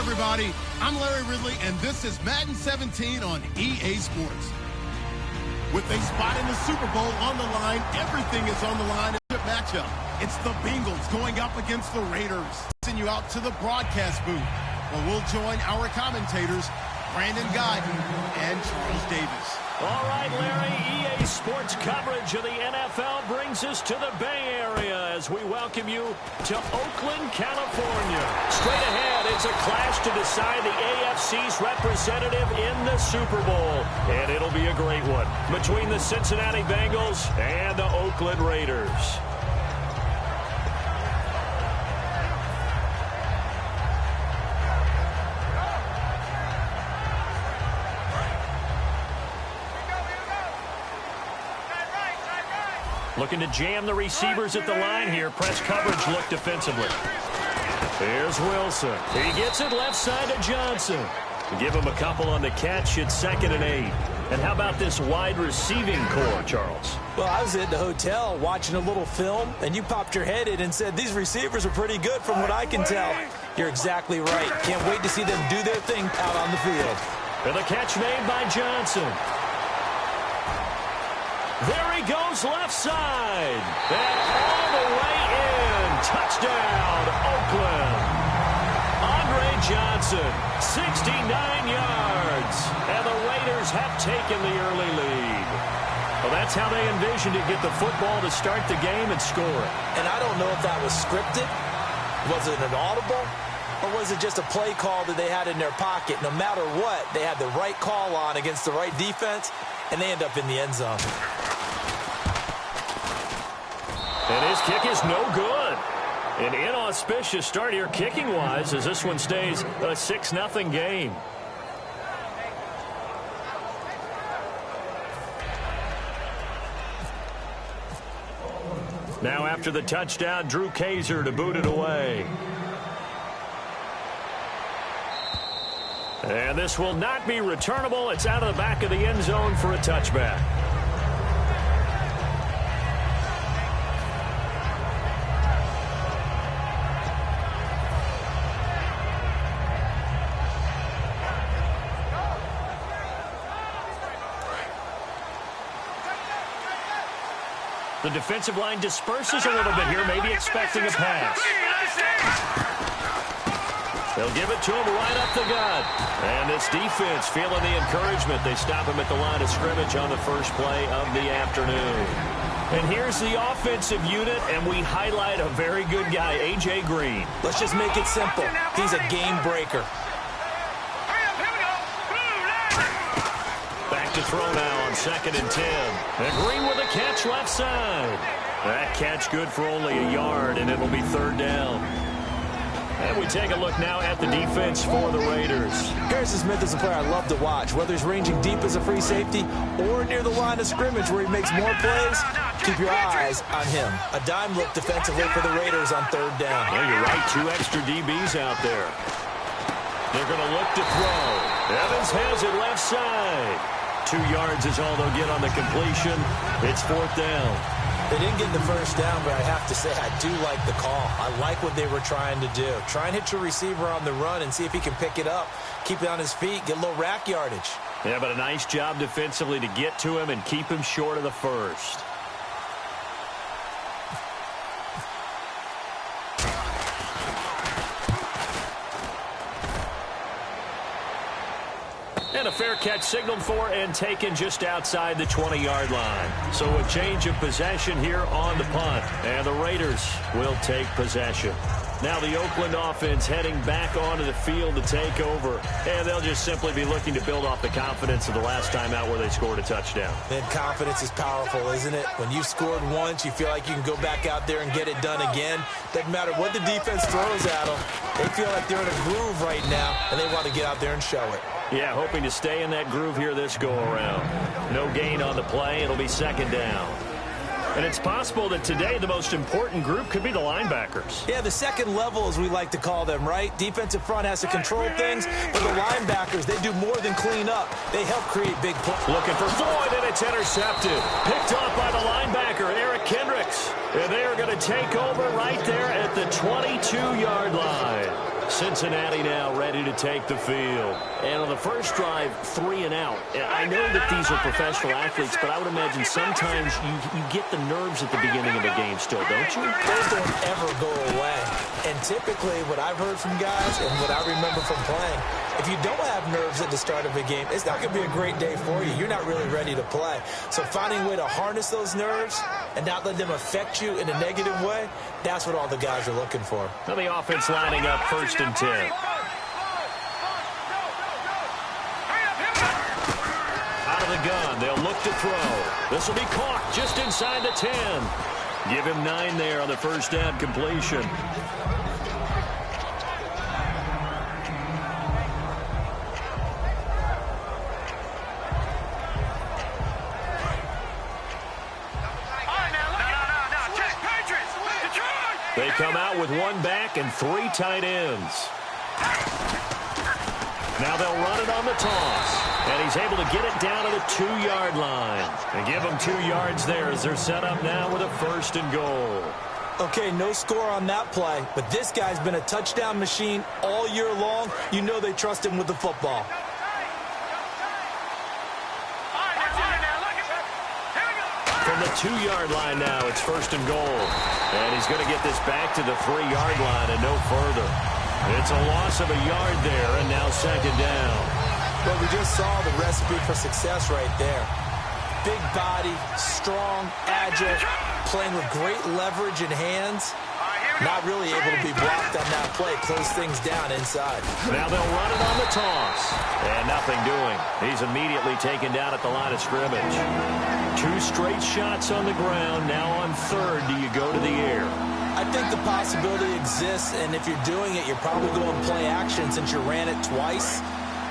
Everybody, I'm Larry Ridley, and this is Madden 17 on EA Sports. With a spot in the Super Bowl on the line, everything is on the line in the matchup. It's the Bengals going up against the Raiders. Send you out to the broadcast booth, where we'll join our commentators, Brandon Guyton and Charles Davis. All right, Larry, EA Sports coverage of the NFL brings us to the Bay Area as we welcome you to Oakland, California. Straight ahead, it's a clash to decide the AFC's representative in the Super Bowl. And it'll be a great one between the Cincinnati Bengals and the Oakland Raiders. Looking to jam the receivers at the line here. Press coverage look defensively. Here's Wilson. He gets it left side to Johnson. Give him a couple on the catch. It's 2nd and 8. And how about this wide receiving core, Charles? Well, I was at the hotel watching a little film, and you popped your head in and said, these receivers are pretty good from what I can tell. You're exactly right. Can't wait to see them do their thing out on the field. And the catch made by Johnson. There he goes left side. And all the way in. Touchdown, Oakland. Andre Johnson, 69 yards. And the Raiders have taken the early lead. Well, that's how they envisioned it. Get the football to start the game and score it. And I don't know if that was scripted. Was it an audible? Or was it just a play call that they had in their pocket? No matter what, they had the right call on against the right defense, and they end up in the end zone. And his kick is no good. An inauspicious start here kicking-wise as this one stays a 6-0 game. Now after the touchdown, Drew Kaiser to boot it away. And this will not be returnable. It's out of the back of the end zone for a touchback. The defensive line disperses a little bit here, maybe expecting a pass. They'll give it to him right up the gut. And this defense feeling the encouragement. They stop him at the line of scrimmage on the first play of the afternoon. And here's the offensive unit, and we highlight a very good guy, A.J. Green. Let's just make it simple. He's a game breaker. Back to throw now on 2nd and 10. And Green with a catch left side. That catch good for only a yard, and it'll be 3rd down. And we take a look now at the defense for the Raiders. Harrison Smith is a player I love to watch. Whether he's ranging deep as a free safety or near the line of scrimmage where he makes more plays, keep your eyes on him. A dime look defensively for the Raiders on third down. Yeah, you're right. 2 extra DBs out there. They're going to look to throw. Evans has it left side. 2 yards is all they'll get on the completion. It's 4th down. They didn't get the first down, but I have to say I do like the call. I like what they were trying to do. Try and hit your receiver on the run and see if he can pick it up. Keep it on his feet. Get a little rack yardage. Yeah, but a nice job defensively to get to him and keep him short of the first. And a fair catch signaled for and taken just outside the 20-yard line. So a change of possession here on the punt. And the Raiders will take possession. Now the Oakland offense heading back onto the field to take over. And they'll just simply be looking to build off the confidence of the last time out where they scored a touchdown. And confidence is powerful, isn't it? When you've scored once, you feel like you can go back out there and get it done again. Doesn't matter what the defense throws at them. They feel like they're in a groove right now, and they want to get out there and show it. Yeah, hoping to stay in that groove here this go-around. No gain on the play. It'll be 2nd down. And it's possible that today the most important group could be the linebackers. Yeah, the second level, as we like to call them, right? Defensive front has to control things, but the linebackers, they do more than clean up. They help create big plays. Looking for Floyd, and it's intercepted. Picked off by the linebacker, Eric Kendricks. And they are going to take over right there at the 22-yard line. Cincinnati now ready to take the field. And on the first drive, 3 and out. I know that these are professional athletes, but I would imagine sometimes you get the nerves at the beginning of a game still, don't you? Those don't ever go away. And typically what I've heard from guys and what I remember from playing, if you don't have nerves at the start of a game, it's not going to be a great day for you. You're not really ready to play. So finding a way to harness those nerves and not let them affect you in a negative way, that's what all the guys are looking for. Now the offense lining up 1st and 10. Out of the gun, they'll look to throw. This will be caught just inside the 10. Give him 9 there on the first down completion. They come out with 1 back and 3 tight ends. Now they'll run it on the toss. And he's able to get it down to the 2-yard line. And give them 2 yards there as they're set up now with a 1st and goal. Okay, no score on that play, but this guy's been a touchdown machine all year long. You know they trust him with the football. From the 2-yard line now, it's 1st and goal. And he's going to get this back to the 3-yard line and no further. It's a loss of a yard there, and now 2nd down. Well, we just saw the recipe for success right there. Big body, strong, agile, playing with great leverage and hands. Not really able to be blocked on that play. Close things down inside. Now they'll run it on the toss. And nothing doing. He's immediately taken down at the line of scrimmage. 2 straight shots on the ground. Now on 3rd, do you go to the air? I think the possibility exists, and if you're doing it, you're probably going to play action since you ran it twice.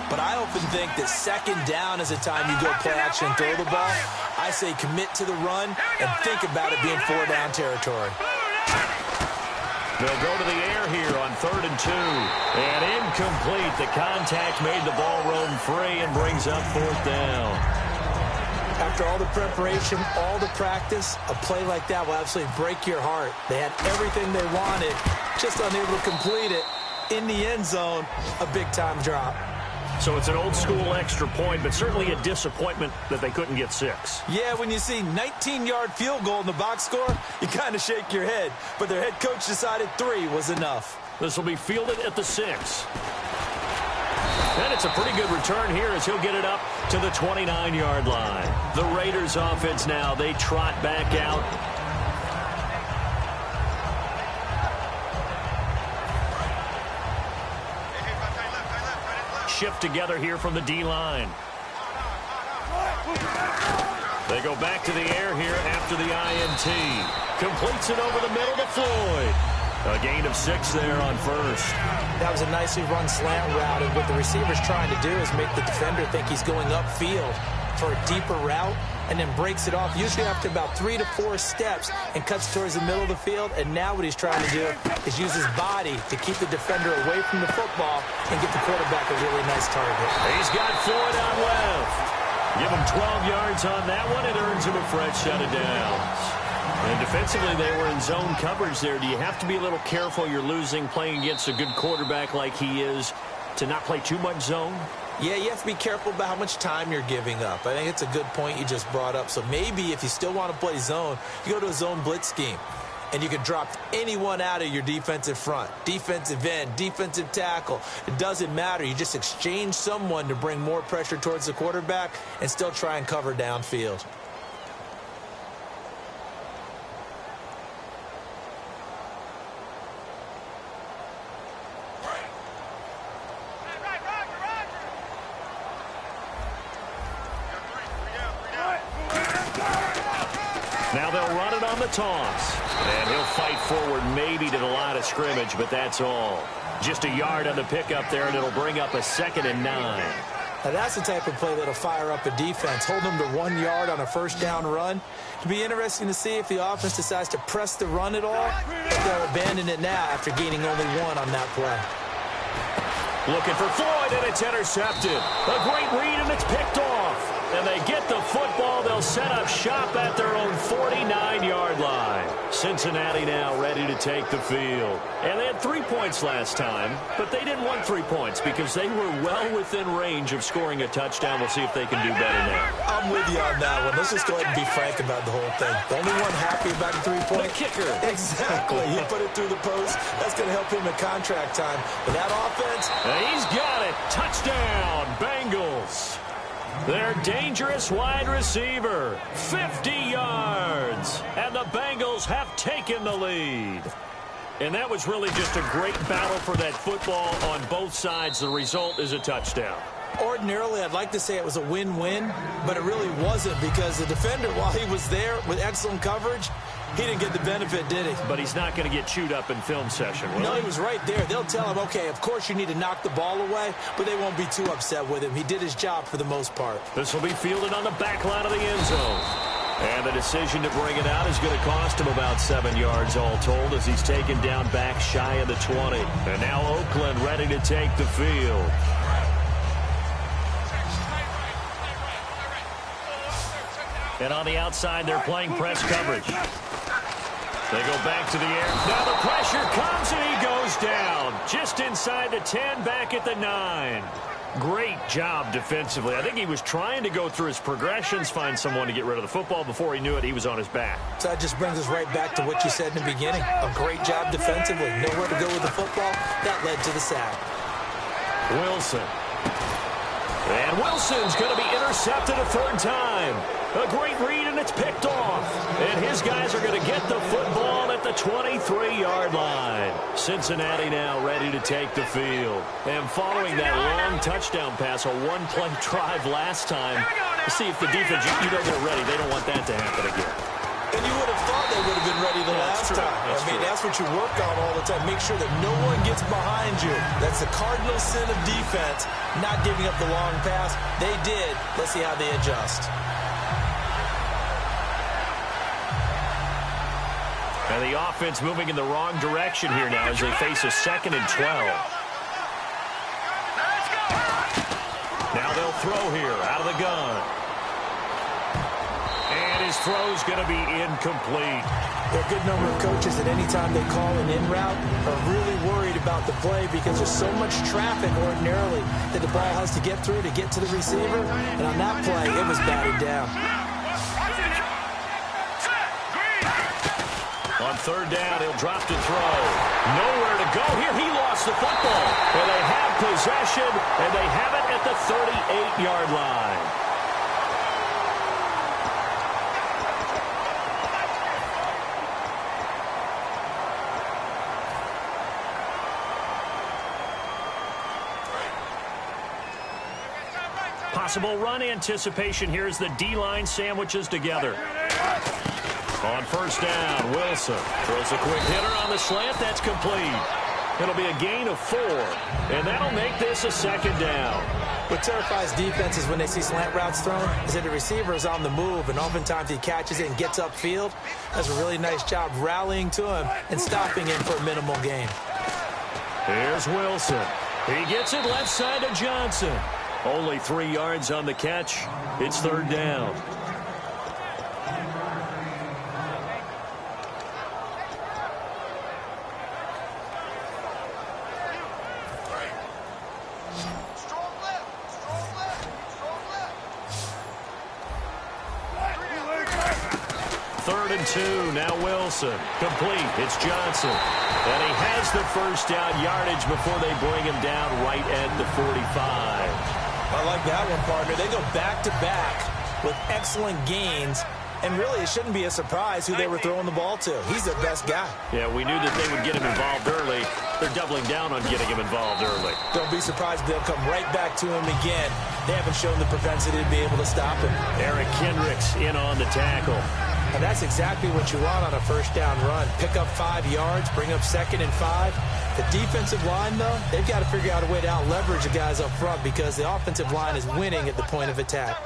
But I often think that 2nd down is a time you go play action and throw the ball. I say commit to the run and think about it being 4-down territory. They'll go to the air here on 3rd and 2. And incomplete. The contact made the ball roam free and brings up 4th down. After all the preparation, all the practice, a play like that will absolutely break your heart. They had everything they wanted, just unable to complete it. In the end zone, a big-time drop. So it's an old-school extra point, but certainly a disappointment that they couldn't get 6. Yeah, when you see 19-yard field goal in the box score, you kind of shake your head. But their head coach decided 3 was enough. This will be fielded at the 6. And it's a pretty good return here as he'll get it up to the 29-yard line. The Raiders offense now, they trot back out. Shift together here from the D-line. They go back to the air here after the INT. Completes it over the middle to Floyd. A gain of 6 there on first. That was a nicely run slant route, and what the receiver's trying to do is make the defender think he's going upfield for a deeper route, and then breaks it off, usually after about 3 to 4 steps, and cuts towards the middle of the field. And now what he's trying to do is use his body to keep the defender away from the football and get the quarterback a really nice target. He's got Floyd on left. Give him 12 yards on that one. It earns him a fresh set of downs. And defensively, they were in zone coverage there. Do you have to be a little careful? You're losing playing against a good quarterback like he is to not play too much zone? Yeah, you have to be careful about how much time you're giving up. I think it's a good point you just brought up. So maybe if you still want to play zone, you go to a zone blitz scheme. And you can drop anyone out of your defensive front. Defensive end, defensive tackle. It doesn't matter. You just exchange someone to bring more pressure towards the quarterback and still try and cover downfield. Now they'll run it on the toss. And he'll fight forward maybe to the line of scrimmage, but that's all. Just a yard on the pickup there, and it'll bring up a 2nd and 9. Now that's the type of play that'll fire up a defense. Hold them to 1 yard on a first down run. It'll be interesting to see if the offense decides to press the run at all, if they'll abandon it now after gaining only 1 on that play. Looking for Floyd, and it's intercepted. A great read, and it's picked off. And they get the football. They'll set up shop at their own 49-yard line. Cincinnati now ready to take the field. And they had 3 points last time, but they didn't want 3 points because they were well within range of scoring a touchdown. We'll see if they can do better now. I'm with you on that one. Let's just go ahead and be frank about the whole thing. The only one happy about the 3-point. The kicker. Exactly. He put it through the post. That's going to help him in contract time. But that offense. He's got it. Touchdown, Bengals. Their dangerous wide receiver, 50 yards. And the Bengals have taken the lead. And that was really just a great battle for that football on both sides. The result is a touchdown. Ordinarily, I'd like to say it was a win-win, but it really wasn't because the defender, while he was there with excellent coverage, he didn't get the benefit, did he? But he's not going to get chewed up in film session, will No, he? he was right there. They'll tell him, okay, of course you need to knock the ball away, but they won't be too upset with him. He did his job for the most part. This will be fielded on the back line of the end zone. And the decision to bring it out is going to cost him about 7 yards all told as he's taken down back shy of the 20. And now Oakland ready to take the field. And on the outside, they're playing press coverage. They go back to the air. Now the pressure comes, and he goes down. Just inside the 10, back at the 9. Great job defensively. I think he was trying to go through his progressions, find someone to get rid of the football. Before he knew it, he was on his back. So that just brings us right back to what you said in the beginning. A great job defensively. Nowhere to go with the football. That led to the sack. Wilson. And Wilson's going to be intercepted a 3rd time. A great read, and it's picked off. And his guys are going to get the football at the 23-yard line. Cincinnati now ready to take the field. And following that long touchdown pass, a one-play drive last time, to see if the defense, you know they're ready. They don't want that to happen again. And you would have thought they would have been ready the last time. That's what you work on all the time. Make sure that no one gets behind you. That's the cardinal sin of defense, not giving up the long pass. They did. Let's see how they adjust. And the offense moving in the wrong direction here now as they face a 2nd and 12. Now they'll throw here out of the gun. And his throw's going to be incomplete. There are a good number of coaches that any time they call an in route are really worried about the play because there's so much traffic ordinarily that the ball has to get through to get to the receiver. And on that play, it was batted down. On 3rd down, he'll drop to throw. Nowhere to go here. He lost the football. And they have possession, and they have it at the 38-yard line. Possible run anticipation here as the D-line sandwiches together. On first down, Wilson throws a quick hitter on the slant. That's complete. It'll be a gain of 4, and that'll make this a second down. What terrifies defenses when they see slant routes thrown is that the receiver is on the move, and oftentimes he catches it and gets upfield. Does a really nice job rallying to him and stopping him for a minimal gain. Here's Wilson. He gets it left side to Johnson. Only 3 yards on the catch. It's third down. Third and 2, now Wilson. Complete, it's Johnson. And he has the first down yardage before they bring him down right at the 45. I like that one, partner. They go back-to-back with excellent gains. And really, it shouldn't be a surprise who they were throwing the ball to. He's their best guy. Yeah, we knew that they would get him involved early. They're doubling down on getting him involved early. Don't be surprised if they'll come right back to him again. They haven't shown the propensity to be able to stop him. Eric Kendricks in on the tackle. And that's exactly what you want on a first down run. Pick up 5 yards, bring up 2nd and 5. The defensive line, though, they've got to figure out a way to out-leverage the guys up front because the offensive line is winning at the point of attack.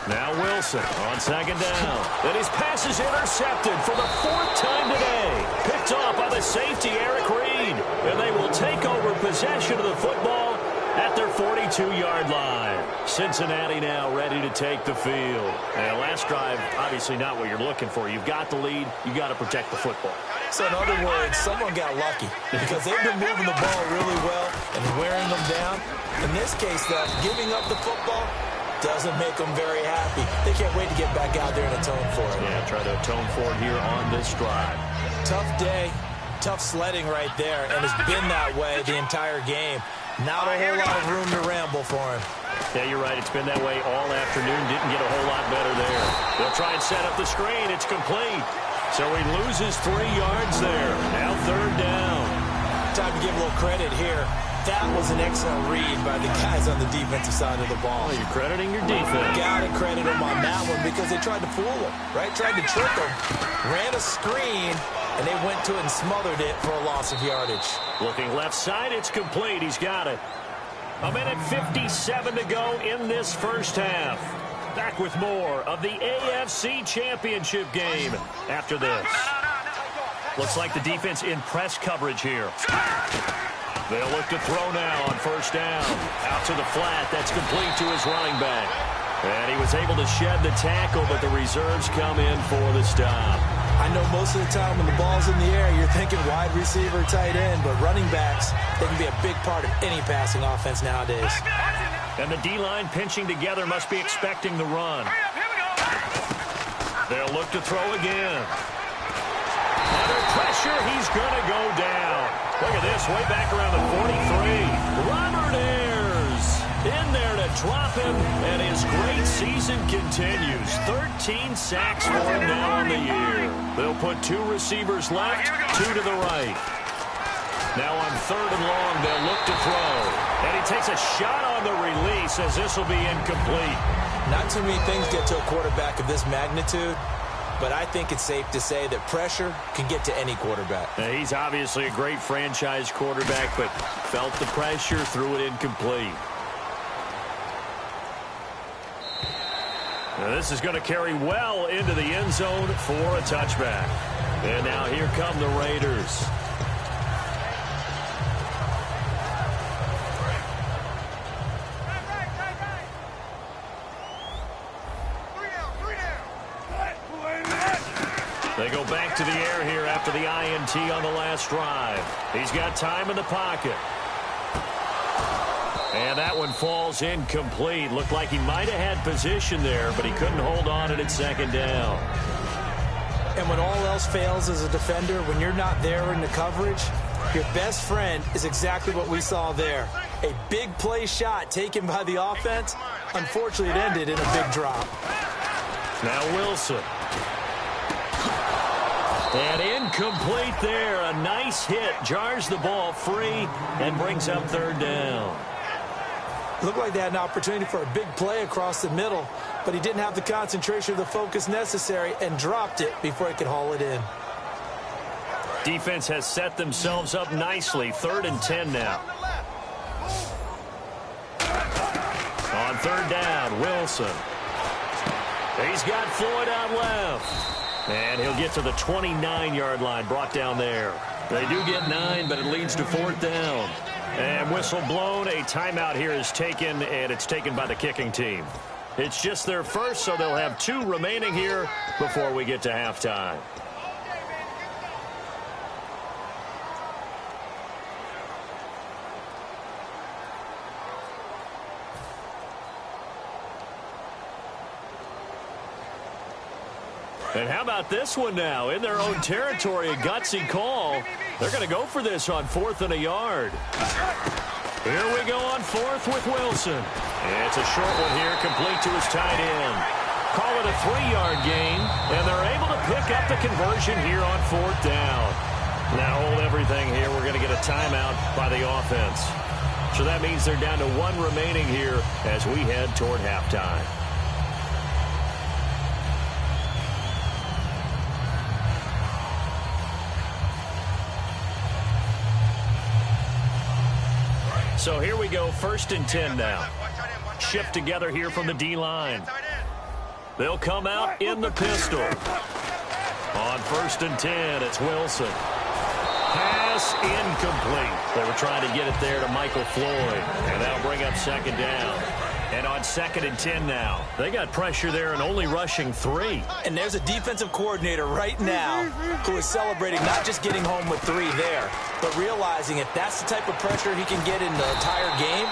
Now Wilson on second down. Then his pass is intercepted for the 4th time today. Picked off by the safety, Eric Reed. And they will take over possession of the football at their 42-yard line. Cincinnati now ready to take the field. And last drive, obviously not what you're looking for. You've got the lead. You've got to protect the football. So in other words, someone got lucky because they've been moving the ball really well and wearing them down. In this case, though, giving up the football doesn't make them very happy. They can't wait to get back out there and atone for it. Yeah, try to atone for it here on this drive. Tough day, tough sledding right there, and it's been that way the entire game. Not a whole lot of room to ramble for him. Yeah, you're right. It's been that way all afternoon. Didn't get a whole lot better there. They'll try and set up the screen. It's complete. So he loses 3 yards there. Now third down. Time to give a little credit here. That was an excellent read by the guys on the defensive side of the ball. Oh, you're crediting your defense. Got to credit them on that one because they tried to fool him, right? Tried to trick him. Ran a screen, and they went to it and smothered it for a loss of yardage. Looking left side, it's complete. He's got it. 1:57 to go in this first half. Back with more of the AFC Championship game after this. Looks like the defense in press coverage here. They'll look to throw now on first down. Out to the flat. That's complete to his running back. And he was able to shed the tackle, but the reserves come in for the stop. I know most of the time when the ball's in the air, you're thinking wide receiver, tight end, but running backs, they can be a big part of any passing offense nowadays. And the D-line pinching together must be expecting the run. They'll look to throw again. Under pressure, he's going to go down. Look at this, way back around the 43. Robert Ayers in there to drop him, and his great season continues. 13 sacks for him now on the year. They'll put 2 receivers left, 2 to the right. Now on third and long, they'll look to throw. And he takes a shot on the release as this will be incomplete. Not too many things get to a quarterback of this magnitude, but I think it's safe to say that pressure can get to any quarterback. Now, he's obviously a great franchise quarterback, but felt the pressure, threw it incomplete. Now, this is going to carry well into the end zone for a touchback. And now here come the Raiders. They go back to the air here after the INT on the last drive. He's got time in the pocket. And that one falls incomplete. Looked like he might have had position there, but he couldn't hold on at second down. And when all else fails as a defender, when you're not there in the coverage, your best friend is exactly what we saw there. A big play shot taken by the offense. Unfortunately, it ended in a big drop. Now Wilson. And incomplete there. A nice hit. Jars the ball free and brings up third down. Looked like they had an opportunity for a big play across the middle, but he didn't have the concentration or the focus necessary and dropped it before he could haul it in. Defense has set themselves up nicely. 3rd and 10 now. On 3rd down, Wilson. He's got Floyd out left. And he'll get to the 29-yard line, brought down there. They do get 9, but it leads to 4th down. And whistle blown. A timeout here is taken, and it's taken by the kicking team. It's just their first, so they'll have 2 remaining here before we get to halftime. And how about this one now? In their own territory, a gutsy call. They're going to go for this on 4th and a yard. Here we go on 4th with Wilson. It's a short one here, complete to his tight end. Call it a 3-yard gain, and they're able to pick up the conversion here on 4th down. Now hold everything here. We're going to get a timeout by the offense. So that means they're down to 1 remaining here as we head toward halftime. So here we go, 1st and 10 now. Shift together here from the D-line. They'll come out in the pistol. On 1st and 10, it's Wilson. Pass incomplete. They were trying to get it there to Michael Floyd. And that'll bring up 2nd down. And on 2nd and 10 now. They got pressure there and only rushing 3. And there's a defensive coordinator right now who is celebrating not just getting home with 3 there, but realizing if that's the type of pressure he can get in the entire game,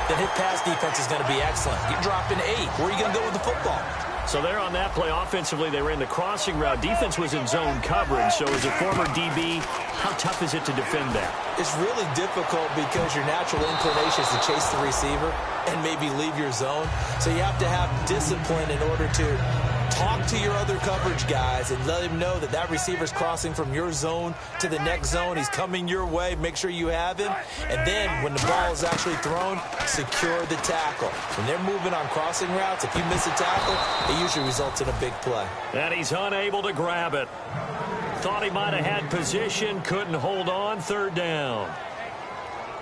then his pass defense is going to be excellent. You're dropping 8. Where are you going to go with the football? So there on that play, offensively, they ran the crossing route. Defense was in zone coverage. So as a former DB, how tough is it to defend that? It's really difficult because your natural inclination is to chase the receiver and maybe leave your zone. So you have to have discipline in order to talk to your other coverage guys and let him know that that receiver's crossing from your zone to the next zone. He's coming your way. Make sure you have him. And then when the ball is actually thrown, secure the tackle. When they're moving on crossing routes, if you miss a tackle, it usually results in a big play. And he's unable to grab it. Thought he might have had position, couldn't hold on. 3rd down.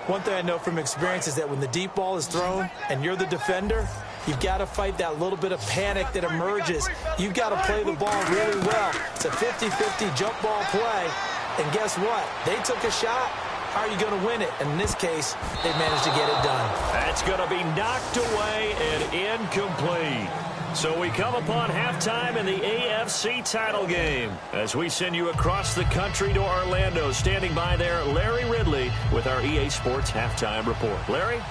One thing I know from experience is that when the deep ball is thrown and you're the defender, you've got to fight that little bit of panic that emerges. You've got to play the ball really well. It's a 50-50 jump ball play. And guess what? They took a shot. How are you going to win it? And in this case, they managed to get it done. That's going to be knocked away and incomplete. So we come upon halftime in the AFC title game as we send you across the country to Orlando. Standing by there, Larry Ridley with our EA Sports halftime report. Larry?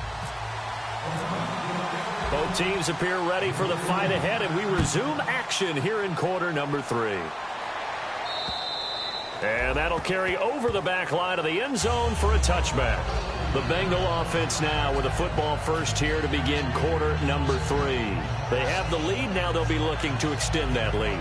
Both teams appear ready for the fight ahead, and we resume action here in quarter number 3. And that'll carry over the back line of the end zone for a touchback. The Bengal offense now with a football first here to begin quarter number 3. They have the lead. Now they'll be looking to extend that lead.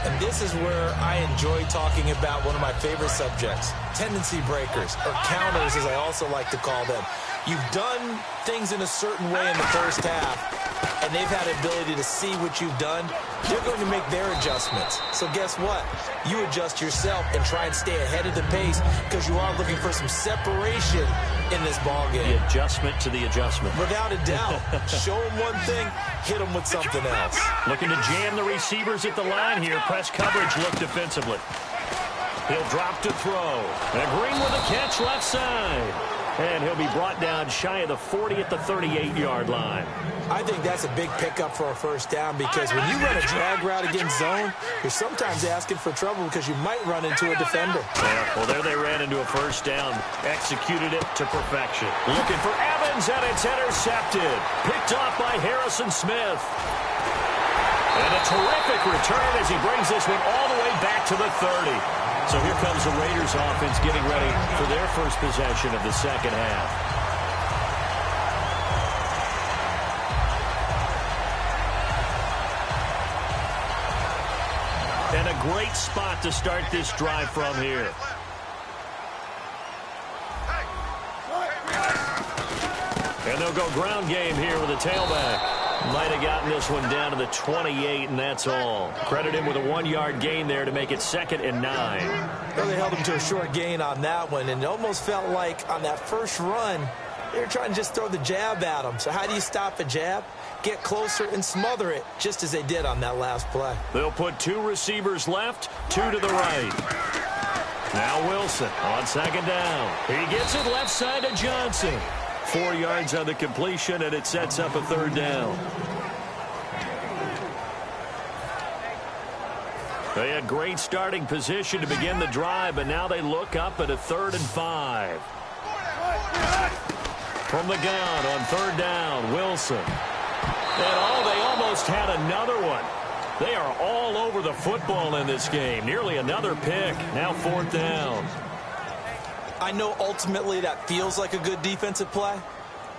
And this is where I enjoy talking about one of my favorite subjects, tendency breakers, or counters as I also like to call them. You've done things in a certain way in the first half, and they've had the ability to see what you've done. They're going to make their adjustments. So guess what? You adjust yourself and try and stay ahead of the pace because you are looking for some separation in this ball game. The adjustment to the adjustment. Without a doubt. Show them one thing, hit them with something else. Looking to jam the receivers at the line here. Press coverage look defensively. He'll drop to throw. And Green with a catch left side. And he'll be brought down shy of the 40 at the 38-yard line. I think that's a big pickup for a first down because when you run a drag route against zone, you're sometimes asking for trouble because you might run into a defender. Yeah, well, there they ran into a first down. Executed it to perfection. Looking for Evans, and it's intercepted. Picked off by Harrison Smith. And a terrific return as he brings this one all the way back to the 30. So here comes the Raiders offense getting ready for their first possession of the second half. And a great spot to start this drive from And they'll go ground game here with a tailback. Might have gotten this one down to the 28, and that's all. Credit him with a 1-yard gain there to make it 2nd and 9. Well, they held him to a short gain on that one, and it almost felt like on that first run, they were trying to just throw the jab at him. So how do you stop a jab? Get closer and smother it, just as they did on that last play. They'll put 2 receivers left, 2 to the right. Now Wilson on 2nd down. He gets it left side to Johnson. 4 yards on the completion, and it sets up a 3rd down. They had great starting position to begin the drive, but now they look up at a 3rd and 5. From the gun on 3rd down, Wilson. And they almost had another one. They are all over the football in this game. Nearly another pick. Now 4th down. I know ultimately that feels like a good defensive play,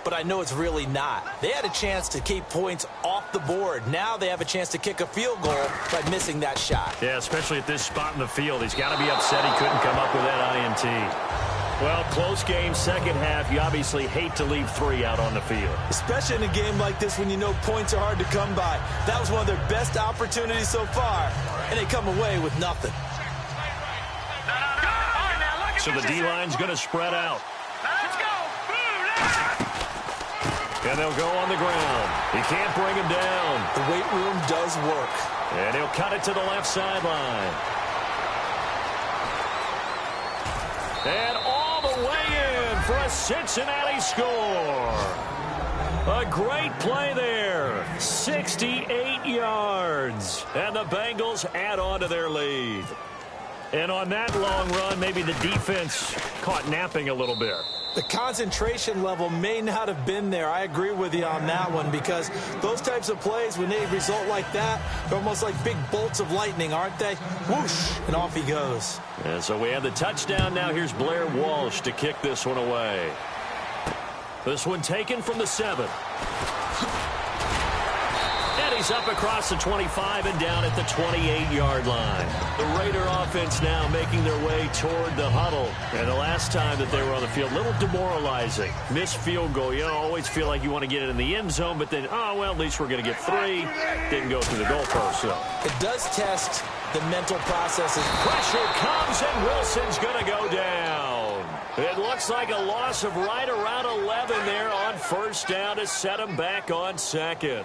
but I know it's really not. They had a chance to keep points off the board. Now they have a chance to kick a field goal by missing that shot. Yeah, especially at this spot in the field. He's got to be upset he couldn't come up with that INT. Well, close game, second half. You obviously hate to leave 3 out on the field. Especially in a game like this when you know points are hard to come by. That was one of their best opportunities so far, and they come away with nothing. So the D-line's going to spread out. Let's go. And they'll go on the ground. He can't bring him down. The weight room does work. And he'll cut it to the left sideline. And all the way in for a Cincinnati score. A great play there. 68 yards. And the Bengals add on to their lead. And on that long run, maybe the defense caught napping a little bit. The concentration level may not have been there. I agree with you on that one, because those types of plays, when they result like that, they're almost like big bolts of lightning, aren't they? Whoosh, and off he goes. And so we have the touchdown. Now here's Blair Walsh to kick this one away. This one taken from the 7. And he's up across the 25 and down at the 28-yard line. The Raider offense now making their way toward the huddle. And the last time that they were on the field, a little demoralizing. Missed field goal. You always feel like you want to get it in the end zone, but then, oh, well, at least we're going to get 3. Didn't go through the goalpost, so. It does test the mental processes. Pressure comes, and Wilson's going to go down. It looks like a loss of right around 11 there on 1st down to set him back on 2nd.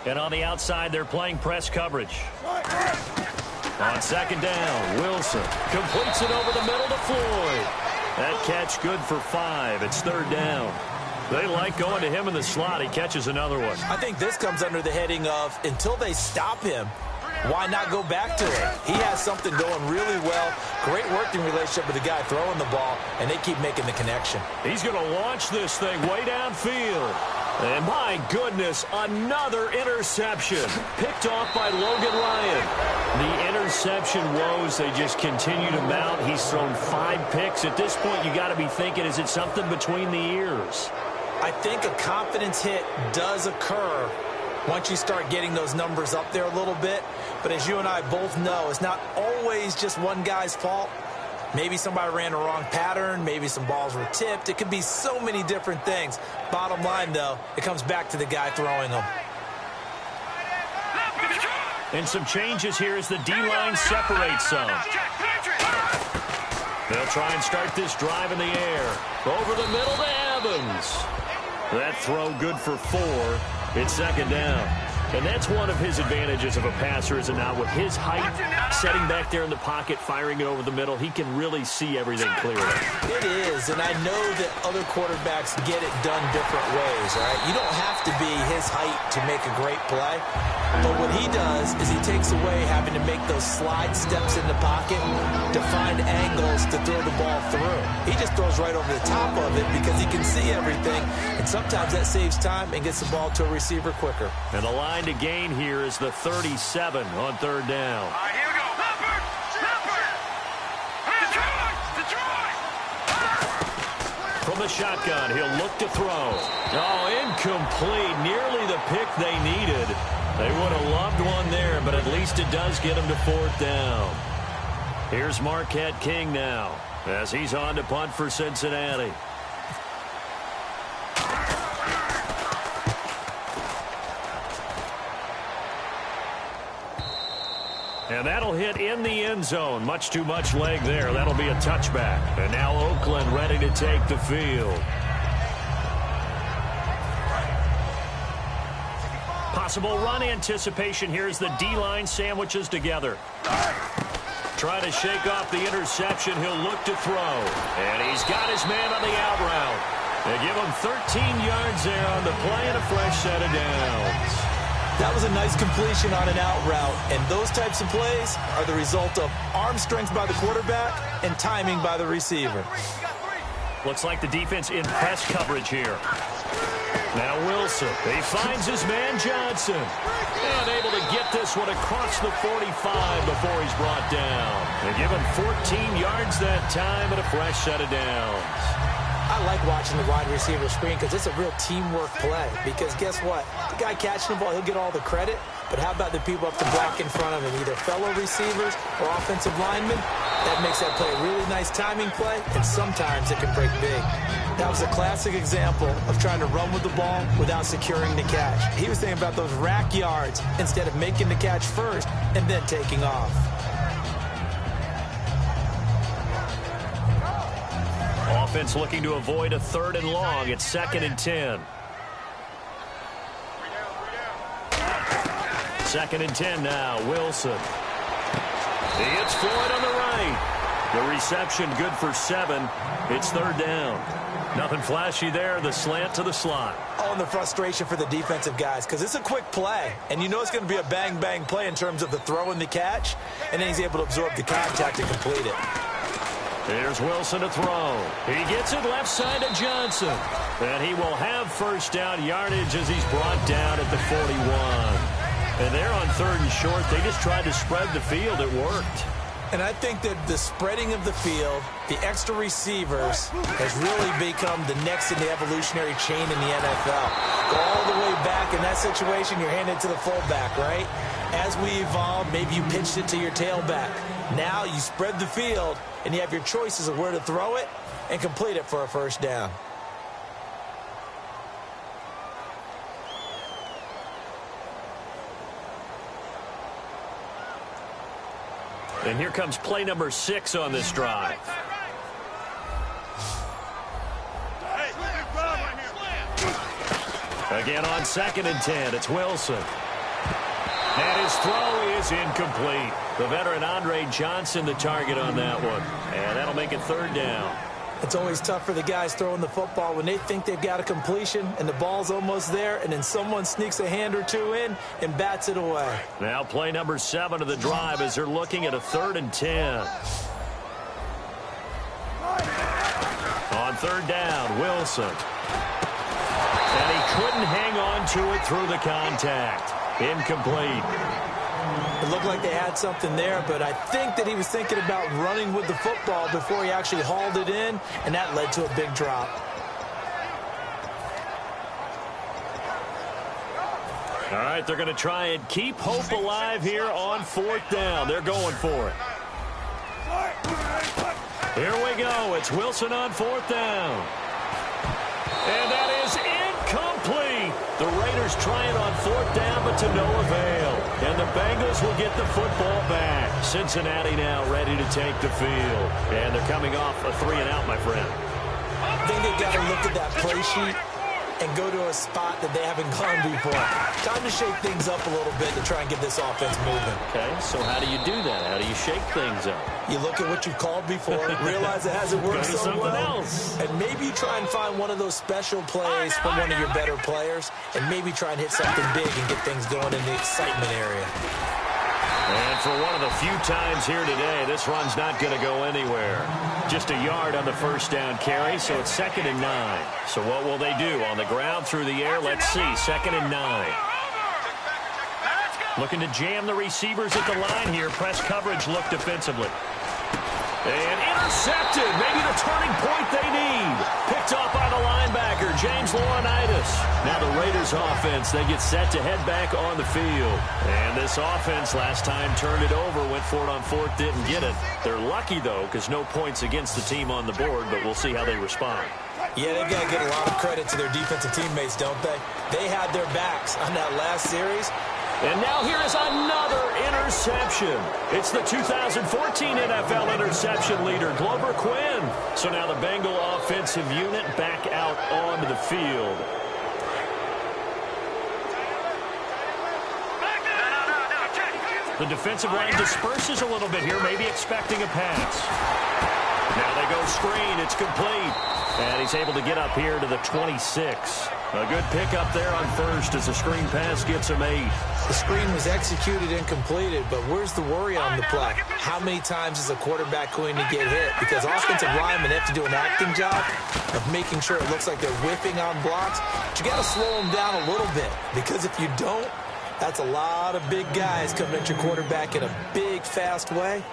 And on the outside, they're playing press coverage. On 2nd down, Wilson completes it over the middle to Floyd. That catch good for 5. It's 3rd down. They like going to him in the slot. He catches another one. I think this comes under the heading of, until they stop him, why not go back to it? He has something going really well. Great working relationship with the guy throwing the ball, and they keep making the connection. He's going to launch this thing way downfield. And my goodness, another interception. Picked off by Logan Ryan. The interception woes, they just continue to mount. He's thrown 5 picks. At this point, you got to be thinking, is it something between the ears? I think a confidence hit does occur once you start getting those numbers up there a little bit. But as you and I both know, it's not always just one guy's fault. Maybe somebody ran a wrong pattern. Maybe some balls were tipped. It could be so many different things. Bottom line, though, it comes back to the guy throwing them. And some changes here as the D-line separates some. They'll try and start this drive in the air. Over the middle to Evans. That throw good for 4. It's 2nd down. And that's one of his advantages of a passer, is it not? With his height, setting back there in the pocket, firing it over the middle, he can really see everything clearly. It is, and I know that other quarterbacks get it done different ways, all right? You don't have to be his height to make a great play. But what he does is he takes away having to make those slide steps in the pocket to find angles to throw the ball through. He just throws right over the top of it because he can see everything, and sometimes that saves time and gets the ball to a receiver quicker. And the line to gain here is the 37 on 3rd down. All right, here we go. Leopard! Detroit! From the shotgun, he'll look to throw. Oh, incomplete. Nearly the pick they needed. They would have loved one there, but at least it does get him to 4th down. Here's Marquette King now as he's on to punt for Cincinnati. And that'll hit in the end zone. Much too much leg there. That'll be a touchback. And now Oakland ready to take the field. Possible run anticipation here as the D-line sandwiches together. Try to shake off the interception. He'll look to throw. And he's got his man on the out route. They give him 13 yards there on the play and a fresh set of downs. That was a nice completion on an out route, and those types of plays are the result of arm strength by the quarterback and timing by the receiver. Looks like the defense in press coverage here. Now Wilson, he finds his man Johnson. And able to get this one across the 45 before he's brought down. They give him 14 yards that time and a fresh set of downs. I like watching the wide receiver screen because it's a real teamwork play. Because guess what? The guy catching the ball, he'll get all the credit. But how about the people up the block in front of him, either fellow receivers or offensive linemen? That makes that play a really nice timing play, and sometimes it can break big. That was a classic example of trying to run with the ball without securing the catch. He was thinking about those rack yards instead of making the catch first and then taking off. Offense looking to avoid a 3rd and long. It's 2nd and 10. 2nd and 10 now. Wilson. He hits Floyd on the right. The reception good for 7. It's 3rd down. Nothing flashy there. The slant to the slot. Oh, and the frustration for the defensive guys because it's a quick play. And you know it's going to be a bang-bang play in terms of the throw and the catch. And then he's able to absorb the contact and complete it. Here's Wilson to throw. He gets it left side to Johnson. And he will have first down yardage as he's brought down at the 41. And they're on 3rd and short. They just tried to spread the field. It worked. And I think that the spreading of the field, the extra receivers, has really become the next in the evolutionary chain in the NFL. Go all the way back in that situation, you're handed to the fullback, right? As we evolve, maybe you pitched it to your tailback. Now you spread the field, and you have your choices of where to throw it and complete it for a first down. And here comes play number 6 on this drive. Again on 2nd and 10, it's Wilson. And his throw is incomplete. The veteran Andre Johnson the target on that one. And that'll make it 3rd down. It's always tough for the guys throwing the football when they think they've got a completion and the ball's almost there, and then someone sneaks a hand or two in and bats it away. Now play number 7 of the drive as they're looking at a 3rd and 10. On 3rd down, Wilson. And he couldn't hang on to it through the contact. Incomplete. It looked like they had something there, but I think that he was thinking about running with the football before he actually hauled it in, and that led to a big drop. All right, they're going to try and keep hope alive here on 4th down. They're going for it. Here we go. It's Wilson on 4th down. And that is incomplete. The Raiders try it on 4th down, but to no avail. And the Bengals will get the football back. Cincinnati now ready to take the field. And they're coming off a 3-and-out, my friend. I think they've got to look at that play sheet and go to a spot that they haven't gone before. Time to shake things up a little bit to try and get this offense moving. Okay, so how do you do that? How do you shake things up? You look at what you've called before, realize it hasn't worked so well, else. and maybe you try and find one of those special plays from one of your better players, and maybe try and hit something big and get things going in the excitement area. And for one of the few times here today, this run's not going to go anywhere. Just a yard on the first down carry, so it's 2nd and 9. So what will they do? On the ground, through the air, let's see. 2nd and 9. Looking to jam the receivers at the line here. Press coverage look defensively. And intercepted. Maybe the turning point they need. Picked off by the linebacker, James Laurinaitis. Now the Raiders offense, they get set to head back on the field. And this offense last time turned it over, went for it on 4th, didn't get it. They're lucky, though, because no points against the team on the board, but we'll see how they respond. Yeah, they've got to get a lot of credit to their defensive teammates, don't they? They had their backs on that last series, And now here is another interception. It's the 2014 NFL interception leader, Glover Quinn. So now the Bengal offensive unit back out onto the field. The defensive line disperses a little bit here, maybe expecting a pass. Now they go screen. It's complete. And he's able to get up here to the 26. A good pickup there on first as the screen pass gets him 8. The screen was executed and completed, but where's the worry on the play? How many times is a quarterback going to get hit? Because offensive linemen have to do an acting job of making sure it looks like they're whiffing on blocks. But you got to slow them down a little bit, because if you don't, that's a lot of big guys coming at your quarterback in a big, fast way.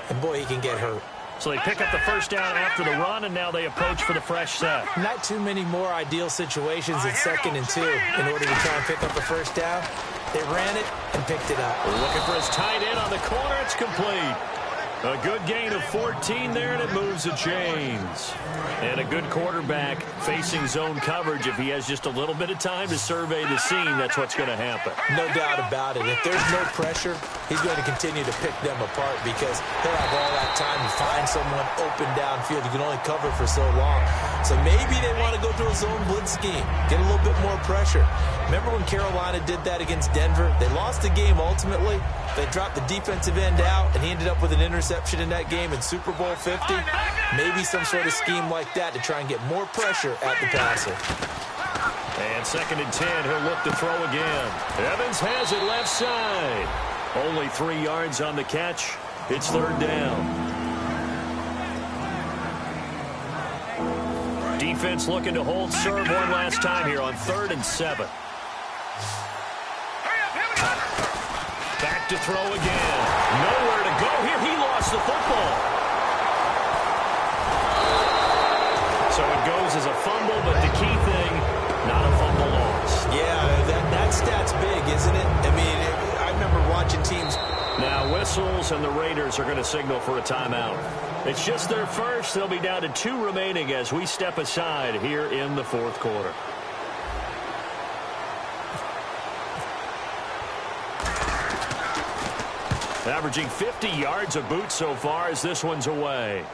And, boy, he can get hurt. So they pick up the first down after the run, and now they approach for the fresh set. Not too many more ideal situations at 2nd and 2 in order to try and pick up the first down. They ran it and picked it up. Looking for his tight end on the corner. It's complete. A good gain of 14 there, and it moves the chains. And a good quarterback facing zone coverage. If he has just a little bit of time to survey the scene, that's what's going to happen. No doubt about it. If there's no pressure, he's going to continue to pick them apart because he'll have all that time to find someone open downfield. You can only cover for so long. So maybe they want to go to a zone blitz scheme, get a little bit more pressure. Remember when Carolina did that against Denver? They lost the game ultimately. They dropped the defensive end out, and he ended up with an interception in that game in Super Bowl 50. Maybe some sort of scheme like that to try and get more pressure at the passer. And 2nd and 10, he'll look to throw again. Evans has it left side. Only 3 yards on the catch. It's 3rd down. Defense looking to hold serve one last time here on 3rd and 7. Back to throw again. Nowhere to go here. He lost the football. So it goes as a fumble, but the key thing, not a fumble loss. Yeah, that stat's big, isn't it? I mean, I remember watching teams. Now whistles, and the Raiders are going to signal for a timeout. It's just their first. They'll be down to 2 remaining as we step aside here in the 4th quarter. Averaging 50 yards a boot so far as this one's away.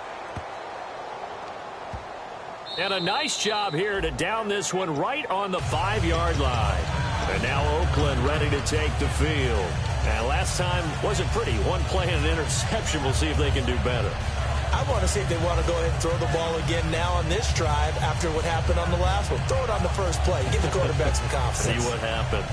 And a nice job here to down this one right on the 5-yard line. And now Oakland ready to take the field. And last time wasn't pretty. One play and an interception. We'll see if they can do better. I want to see if they want to go ahead and throw the ball again now on this drive after what happened on the last one. Throw it on the first play. Give the quarterback some confidence. See what happens.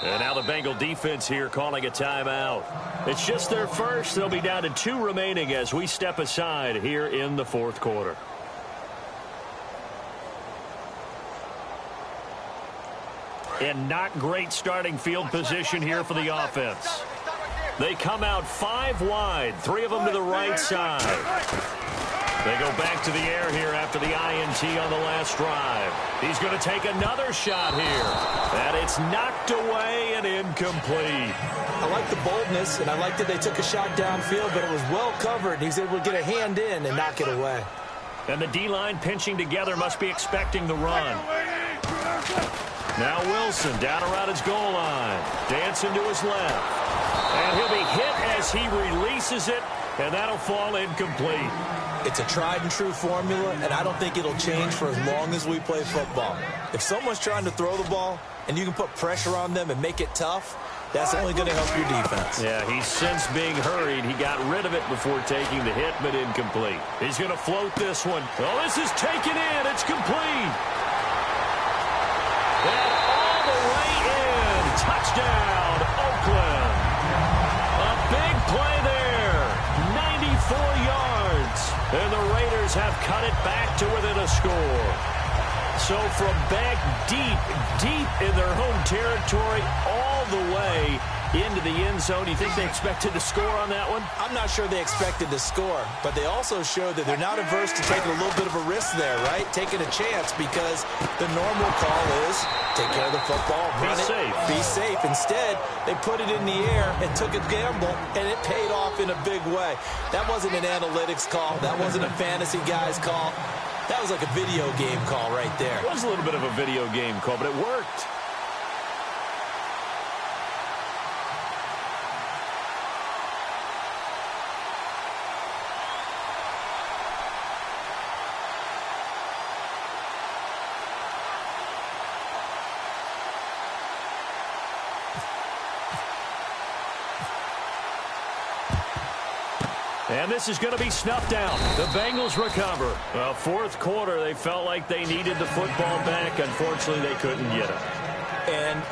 And now the Bengal defense here calling a timeout. It's just their first. They'll be down to 2 remaining as we step aside here in the 4th quarter. And not great starting field position here for the offense. They come out 5 wide, 3 of them to the right side. They go back to the air here after the INT on the last drive. He's going to take another shot here. And it's knocked away and incomplete. I like the boldness, and I like that they took a shot downfield, but it was well covered. He's able to get a hand in and knock it away. And the D-line pinching together must be expecting the run. Now Wilson down around his goal line. Dancing to his left. And he'll be hit as he releases it, and that'll fall incomplete. It's a tried-and-true formula, and I don't think it'll change for as long as we play football. If someone's trying to throw the ball and you can put pressure on them and make it tough, that's only going to help your defense. Yeah, he's since being hurried. He got rid of it before taking the hit, but incomplete. He's going to float this one. Oh, this is taken in. It's complete. And all the way in. Touchdown, Oakland. A big play there. 94 yards. And the Raiders have cut it back to within a score. So from back deep in their home territory all the way into the end zone. Do you think they expected to score on that one? I'm not sure they expected to score, but they also showed that they're not averse to taking a little bit of a risk there, right? Taking a chance, because the normal call is take care of the football, run it, be safe. Instead, they put it in the air and took a gamble, and it paid off in a big way. That wasn't an analytics call. That wasn't a fantasy guy's call. That was like a video game call right there. It was a little bit of a video game call, but it worked. And this is going to be snuffed out. The Bengals recover. Well, fourth quarter, they felt like they needed the football back. Unfortunately, they couldn't get it. And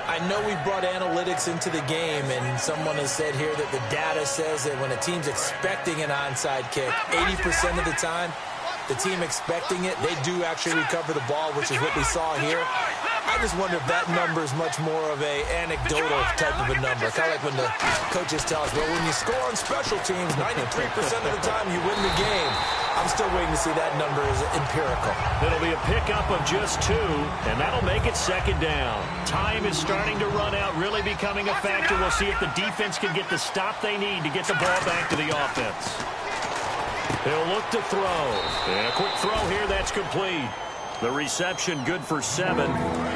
I know we brought analytics into the game, and someone has said here that the data says that when a team's expecting an onside kick, 80% of the time, the team expecting it, they do actually recover the ball, which is what we saw here. I just wonder if that number is much more of a anecdotal type of a number. Kind of like when the coaches tell us, well, when you score on special teams, 93% of the time you win the game. I'm still waiting to see that number is empirical. It'll be a pickup of just 2, and that'll make it second down. Time is starting to run out, really becoming a factor. We'll see if the defense can get the stop they need to get the ball back to the offense. He'll look to throw. And a quick throw here, that's complete. The reception good for 7.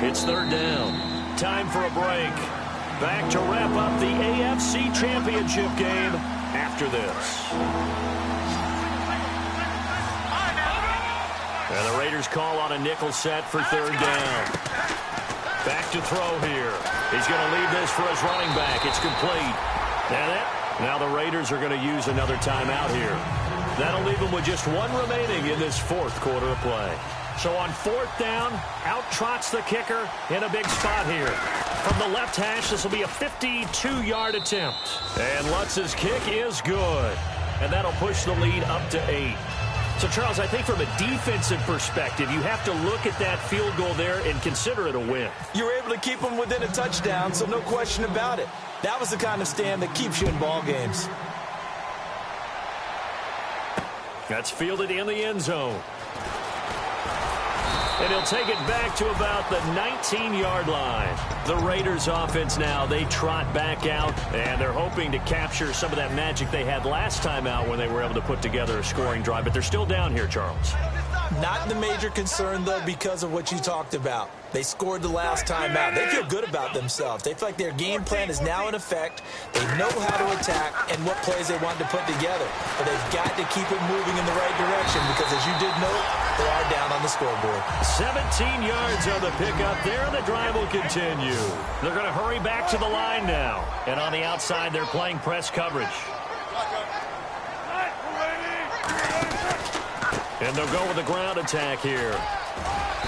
It's third down. Time for a break. Back to wrap up the AFC Championship game after this. And the Raiders call on a nickel set for third down. Back to throw here. He's going to leave this for his running back. It's complete. Now the Raiders are going to use another timeout here. That'll leave them with just 1 remaining in this fourth quarter of play. So on fourth down, out trots the kicker in a big spot here. From the left hash, this will be a 52-yard attempt. And Lutz's kick is good. And that'll push the lead up to 8. So, Charles, I think from a defensive perspective, you have to look at that field goal there and consider it a win. You were able to keep them within a touchdown, so no question about it. That was the kind of stand that keeps you in ball games. That's fielded in the end zone. And he'll take it back to about the 19-yard line. The Raiders offense now, they trot back out, and they're hoping to capture some of that magic they had last time out when they were able to put together a scoring drive. But they're still down here, Charles. Not the major concern, though, because of what you talked about. They scored the last time out. They feel good about themselves. They feel like their game plan is now in effect. They know how to attack and what plays they want to put together. But they've got to keep it moving in the right direction because, as you did note, they are down on the scoreboard. 17 yards on the pickup there, and the drive will continue. They're going to hurry back to the line now. And on the outside, they're playing press coverage. And they'll go with the ground attack here.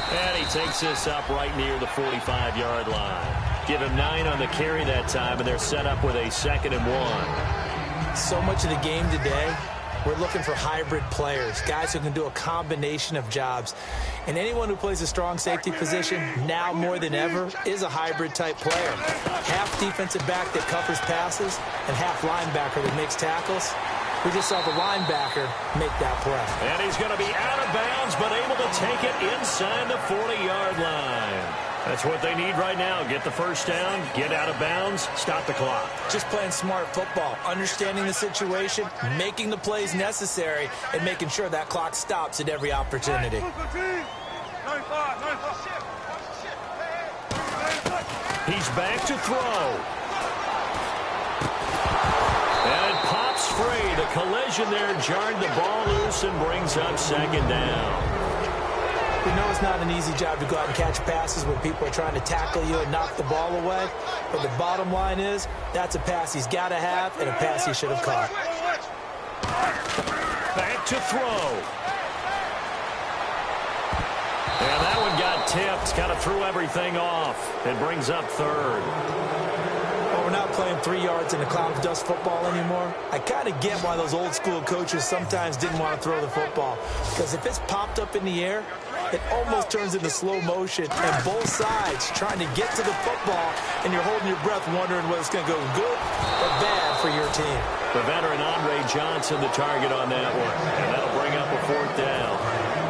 And he takes this up right near the 45-yard line. Give him 9 on the carry that time, and they're set up with a 2nd and 1. So much of the game today, we're looking for hybrid players, guys who can do a combination of jobs. And anyone who plays a strong safety position, now more than ever, is a hybrid-type player. Half defensive back that covers passes and half linebacker that makes tackles. We just saw the linebacker make that play. And he's going to be out of bounds, but able to take it inside the 40-yard line. That's what they need right now. Get the first down, get out of bounds, stop the clock. Just playing smart football, understanding the situation, making the plays necessary, and making sure that clock stops at every opportunity. He's back to throw. And it pops free. The collision there jarred the ball loose and brings up 2nd down. We know it's not an easy job to go out and catch passes when people are trying to tackle you and knock the ball away. But the bottom line is, that's a pass he's got to have and a pass he should have caught. Back to throw. And that one got tipped. Kind of threw everything off. It brings up 3rd. we're not playing 3 yards in a cloud of dust football anymore, I kind of get why those old school coaches sometimes didn't want to throw the football. Because if it's popped up in the air, it almost turns into slow motion, and both sides trying to get to the football, and you're holding your breath wondering whether it's going to go good or bad for your team. The veteran Andre Johnson, the target on that one, and that'll bring up a 4th down.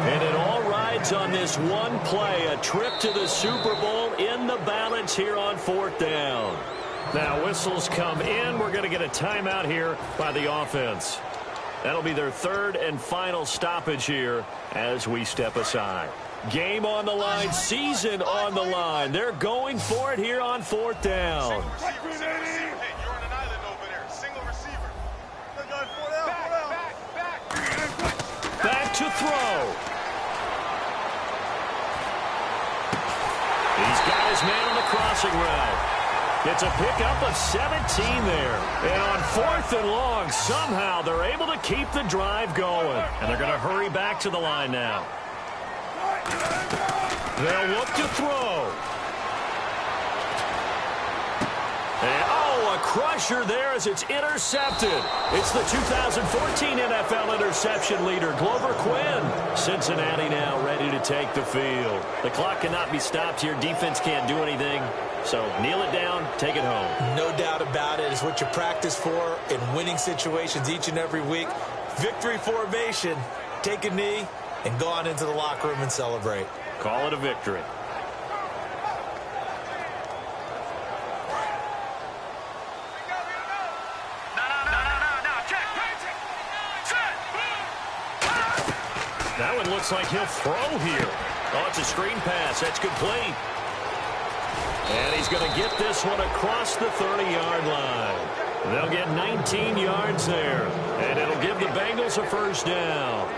And it all rides on this one play, a trip to the Super Bowl in the balance here on 4th down. Now whistles come in. We're going to get a timeout here by the offense. That'll be their 3rd and final stoppage here as we step aside. Game on the line, season on the line. They're going for it here on 4th down. Hey, you're on an island over there. Single receiver. Back to throw. He's got his man on the crossing route. It's a pickup of 17 there. And on 4th and long, somehow they're able to keep the drive going. And they're going to hurry back to the line now. They'll look to throw. And, a crusher there as it's intercepted. It's the 2014 NFL interception leader, Glover Quinn. Cincinnati now ready to take the field. The clock cannot be stopped here. Defense can't do anything. So kneel it down, take it home. No doubt about it. It's what you practice for in winning situations each and every week. Victory formation. Take a knee and go on into the locker room and celebrate. Call it a victory. That one looks like he'll throw here. Oh, it's a screen pass. That's complete. And he's going to get this one across the 30-yard line. They'll get 19 yards there. And it'll give the Bengals a 1st down.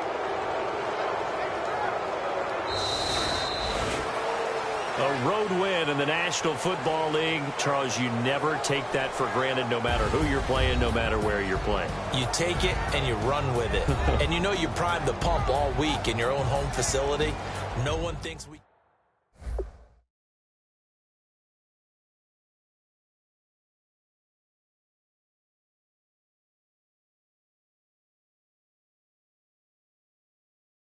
A road win in the National Football League. Charles, you never take that for granted no matter who you're playing, no matter where you're playing. You take it and you run with it. And you know you primed the pump all week in your own home facility. No one thinks we...